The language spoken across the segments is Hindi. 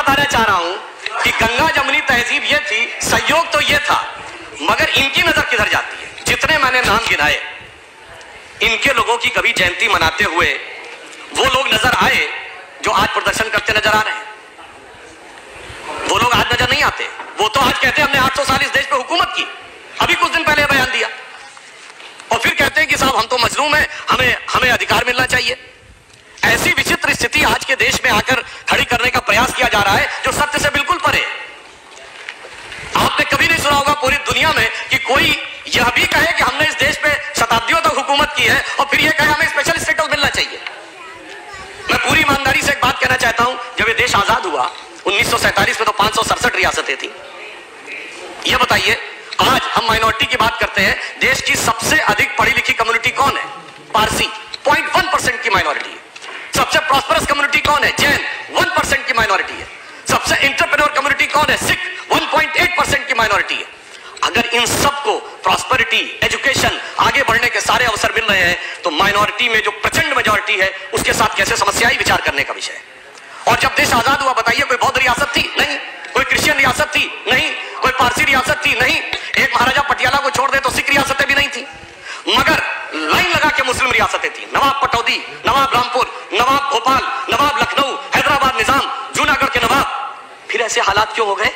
बताना चाह रहा हूं कि गंगा जमुनी तहजीब ये थी, सहयोग तो ये था, मगर इनकी नजर किधर जाती है? जितने मैंने नाम गिनाए, इनके लोगों की कभी जयंती मनाते हुए वो लोग नजर आए जो आज प्रदर्शन करते नजर आ रहे हैं? वो लोग आज नजर नहीं आते। वो तो आज कहते हैं हमने 800 साल इस देश पे हुकूमत की, अभी कुछ दिन पहले बयान दिया, और फिर कहते हैं कि साहब हम तो मजलूम हैं, हमें अधिकार मिलना चाहिए। ऐसी विचित्र स्थिति आज के देश में आकर खड़ी करने का प्रयास किया जा रहा है जो सत्य से बिल्कुल परे। आपने कभी नहीं सुना होगा पूरी दुनिया में कि कोई यह भी कहे कि हमने इस देश पे शताब्दियों तक हुकूमत की है और फिर यह कहे हमें स्पेशल स्टेटस मिलना चाहिए। मैं पूरी ईमानदारी से एक बात कहना चाहता हूं, जब ये देश आजाद हुआ 1947 में तो 567 रियासतें थी। यह बताइए, आज हम माइनॉरिटी की बात करते हैं, देश की सबसे अधिक पढ़ी लिखी कम्युनिटी कौन है? पारसी, 0.1% की माइनॉरिटी है। सबसे प्रॉस्परस कम्युनिटी कौन है? जैन, 1% की माइनॉरिटी है। सबसे एंटरप्रेन्योर कम्युनिटी कौन है? सिख, 1.8% की माइनॉरिटी है। अगर इन सबको प्रॉस्पेरिटी, एजुकेशन, आगे बढ़ने के सारे अवसर मिल रहे हैं, तो माइनॉरिटी में जो प्रचंड मेजॉरिटी है उसके साथ कैसे समस्या ही विचार करने का विषय है। और जब देश आजाद हुआ, बताइए कोई बौद्ध रियासत थी? नहीं। कोई क्रिश्चियन रियासत थी? नहीं। कोई पारसी रियासत थी? नहीं। एक महाराजा पटियाला को छोड़ दे तो सिख रियासतें भी नहीं थी, मगर लाइन लगा के मुस्लिम रियासतें थी। नवाब पटौदी, नवाब रामपुर, नवाब भोपाल, नवाब लखनऊ, हैदराबाद निजाम, जूनागढ़ के नवाब। फिर ऐसे हालात क्यों हो गए?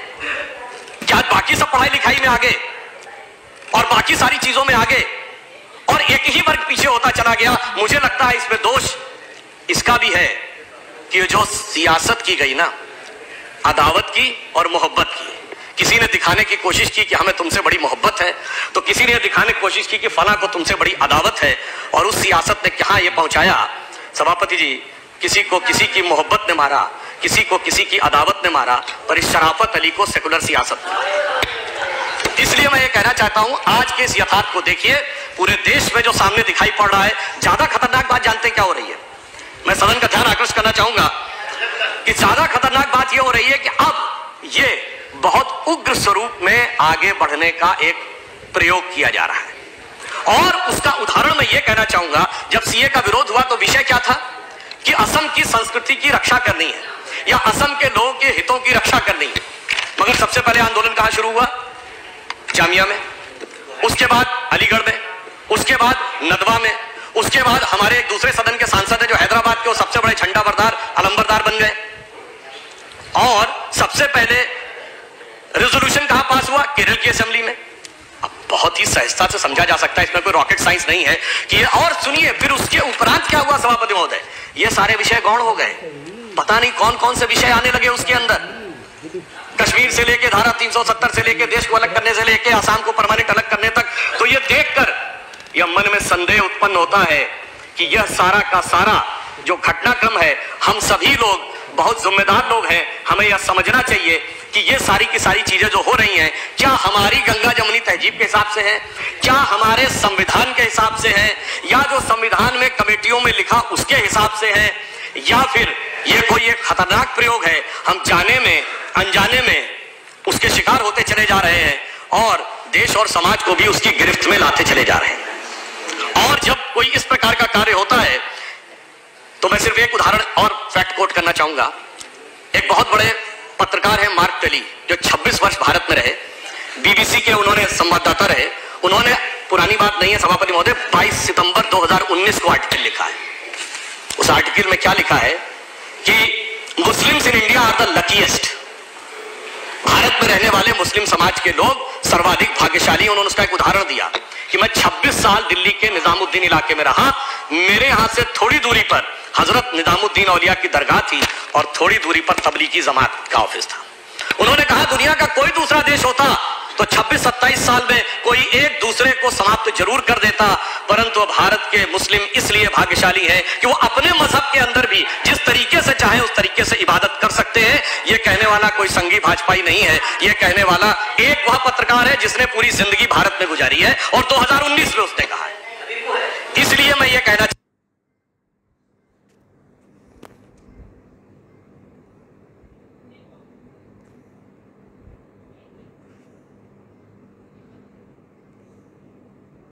क्या बाकी सब पढ़ाई लिखाई में आगे और बाकी सारी चीजों में आगे और एक ही वर्ग पीछे होता चला गया? मुझे लगता है इसमें दोष इसका भी है कि जो सियासत की गई ना, अदावत की और मोहब्बत की। किसी ने दिखाने की कोशिश की कि हमें तुमसे बड़ी मोहब्बत है, तो किसी ने दिखाने की कोशिश की कि फला को तुमसे बड़ी अदावत है, और उस सियासत ने कहां यह पहुंचाया? सभापति जी, किसी को किसी की मोहब्बत ने मारा, किसी को किसी की अदावत ने मारा, पर इस शराफत अली को सेकुलर सियासत ने। इसलिए मैं ये कहना चाहता हूं, आज के इस यथार्थ को देखिए, पूरे देश में जो सामने दिखाई पड़ रहा है, ज्यादा खतरनाक बात जानते क्या हो रही है? मैं सदन का ध्यान आकर्षित करना चाहूंगा कि ज्यादा खतरनाक बात यह हो रही है कि अब ये बहुत उग्र स्वरूप में आगे बढ़ने का एक प्रयोग किया जा रहा है। और उसका उदाहरण मैं ये कहना चाहूंगा, जब सीए का विरोध हुआ तो विषय क्या था कि असम की संस्कृति की रक्षा करनी है या असम के लोगों के हितों की रक्षा करनी है। मगर सबसे पहले आंदोलन कहां शुरू हुआ? जामिया में, उसके बाद अलीगढ़ में, उसके बाद नदवा में, उसके बाद हमारे एक दूसरे सदन के सांसद है जो हैदराबाद के, वो सबसे बड़े झंडा बरदार, अलंबरदार बन गए। और सबसे पहले रेजोल्यूशन कहां पास हुआ? केरल की असेंबली में। अब बहुत ही सहजता से समझा जा सकता है, इसमें कोई रॉकेट साइंस नहीं है कि और सुनिए, फिर उसके उपरांत क्या हुआ सभापति महोदय? ये सारे विषय गौण हो गए। पता नहीं कौन कौन से विषय आने लगे उसके अंदर, कश्मीर से लेके धारा 370 से लेके देश को अलग करने से लेके आसाम को परमानेंट अलग करने तक। तो ये देखकर यह मन में संदेह उत्पन्न होता है कि यह सारा का सारा जो घटनाक्रम है, हम सभी लोग बहुत जिम्मेदार लोग हैं, हमें यह समझना चाहिए कि ये सारी की सारी चीजें जो हो रही हैं, क्या हमारी गंगा जमुनी तहजीब के हिसाब से है, क्या हमारे संविधान के हिसाब से है, या जो संविधान में कमेटियों में लिखा उसके हिसाब से है, या फिर ये कोई एक खतरनाक प्रयोग है, हम जाने में अनजाने में उसके शिकार होते चले जा रहे हैं और देश और समाज को भी उसकी गिरफ्त में लाते चले जा रहे हैं। और जब कोई इस प्रकार का कार्य होता है तो मैं सिर्फ एक उदाहरण और फैक्ट कोट करना चाहूंगा। एक बहुत बड़े पत्रकार है मार्क टेली, जो 26 वर्ष भारत में रहे, बीबीसी के उन्होंने संवाददाता रहे। उन्होंने, पुरानी बात नहीं है सभापति महोदय, 22 सितंबर 2019 को आर्टिकल लिखा है। उस आर्टिकल में क्या लिखा है कि Muslims in India are the luckiest. Bharat में रहने वाले मुस्लिम समाज के लोग सर्वाधिक भाग्यशाली। उन्होंने उसका एक उदाहरण दिया कि मैं 26 साल दिल्ली के निजामुद्दीन इलाके में रहा, मेरे यहां से थोड़ी दूरी पर हजरत निजामुद्दीन औलिया की दरगाह थी और थोड़ी दूरी पर तबलीगी जमात का ऑफिस था। उन्होंने कहा दुनिया का कोई दूसरा देश होता तो 26-27 साल में कोई एक दूसरे को समाप्त जरूर कर देता, परंतु भारत के मुस्लिम इसलिए भाग्यशाली हैं कि वो अपने मजहब के अंदर भी जिस तरीके से चाहे उस तरीके से इबादत कर सकते हैं। ये कहने वाला कोई संघी भाजपाई नहीं है, ये कहने वाला एक वह पत्रकार है जिसने पूरी जिंदगी भारत में गुजारी है और 2019 में उसने कहा है। इसलिए मैं ये कहना